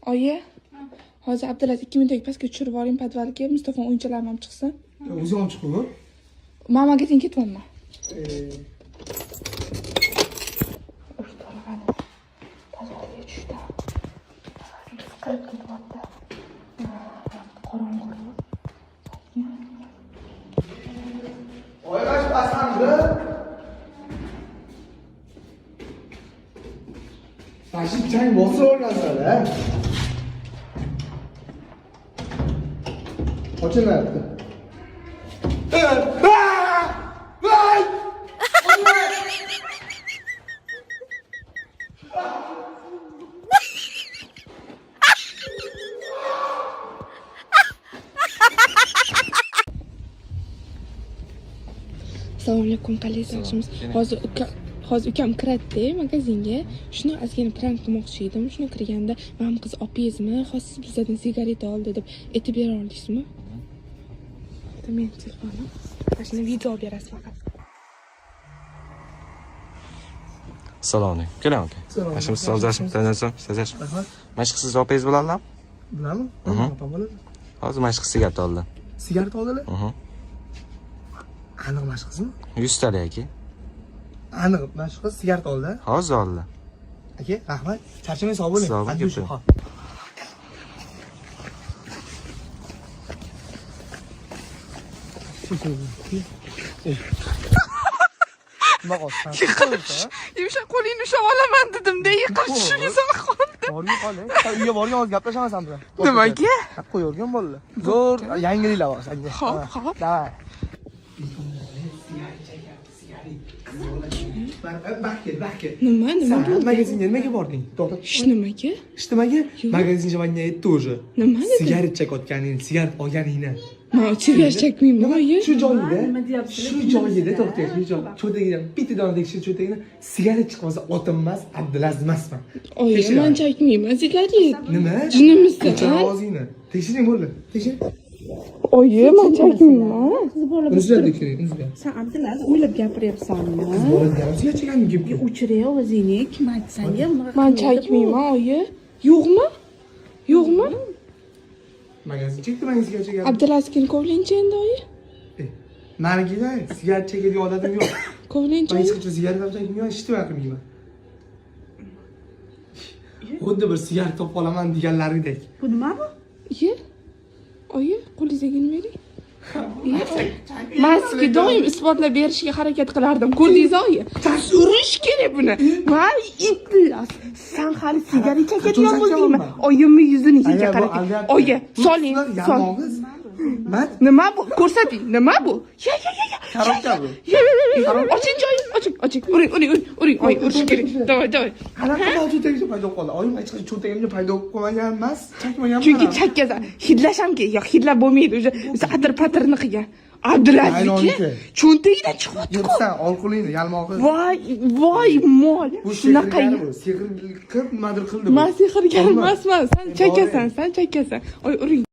Oyi, hozir Abdulaziz 2 minutga pastga tushirib yuboring podvalga. Mustafa o'yinchilarim ham chiqsin. O'zi ham chiqmi? Men magazin ketyapman. Podvalga tushdi. Qirib ketyapti. Qorong'u. Oygash pasandi. Tashi chang bosib olgansan-a? Ochilyapti. Voy! Assalomu alaykum, qalaysiz? Hozir ukam kiradi magazinga. Shuni ozgina prank qilmoqchi edim. Shuni kirganda, "Mam qiz opingizmi? Hozir bizdan sigareta oldi" deb aytib bera olasizmi? Men telefonim. Mana video berasiz faqat. Assalomu alaykum. Keling aka. Mashimiz sozlashib tanasam, sazashib. Mashq siz opingiz bilanmi? Bilaman? Opam bo'ladi. Hozir mashq sigaret oldi. Sigaret oldilar? Aniq mashqizmi? 100 talik aka. Aniq mashqiz sigaret oldi. Hozir oldi. Aka, rahmat. Charchamay sog' bo'ling. Sog' bo'ling. Nima qolsa? Yumshoq qo'lingni ushlab olaman dedim-da, yiqilib tushishga qoldi. Borga qolay. Uyga borgan hozir gaplashamasan bilan. Nimaga? Qo'yurgan bolalar. Zo'r yangiliklar bor senga. Xo'p. Davay. Bakir. Nima bo'ldi? Magazinga nimaga bording? To'xtat. Hech nimaga? Hech nimaga? Magazinchi menga aytdi уже. Nima dedi? Sigaret chekayotganingni, sigaret olganingni. Men sigaret chekmayman, oyi. Shu joyida, to'xtang, shu joy. Cho'tagidan bitta dona tekshir cho'tagidan sigaret chiqmasa otim emas, Abdulaziz emasman. Oyi, men chekmayman sigaret. Nima? Jinimizda. Ovozingni. Tekshiring bo'ldi. Tekshiring. Oyi, men chekmayman. Unizlar tekshiring, unizlar. Sen Abdulaziz o'ylab gapiryapsanmi? Bo'ladi, sigaret chekanmi gap. O'chirey o'zingni, kim aytsanga Men chekmayman, oyi. Yo'qmi? Magazin chekdi, men sigaret chekaman. Abdulazizning kovlinchi endi, oyi. Menigida sigaret chekadigan odatim yo'q. Kovlinchi. Men hech qachon sigaret ham chekmayman, hech nima qilmayman. Xuddi bir sigaret topib olaman deganlaridek. Bu nima bu? Iye. Oyi, qo'lingizga bering. Men sizga doim isbotlab berishga harakat qilardim. Ko'rdingiz, oyi? Urish kerak buni. Men itlas. Sen hali sigaret chekadigan bo'ldingmi? Oyimni yuzini hicha qarang. Oyi, soling. Nima bu? Ko'rsating. Nima bu? Karobka bu. Oching joying, oching. Uring. Oyi, urish kerak. Davay. Qanaqa cho'tagimga paydo qoldi? Oyim hech qachon cho'tagimga paydo qilmagan emas, chekmagan. Chunki chakkasan. Hidlasham kerak. Yo'q, hidlab bo'lmaydi. O'zi atir-patirni qilgan. Abdulazizniki cho'ntagidan chiqyapti-ku. Yursan, ol qo'lingni, yalmog'i. Voy, mol. Shunaqa. Sehr qilib, nimadir qildi. Men sehrgar emasman. Sen chakkasan. Oy, uring.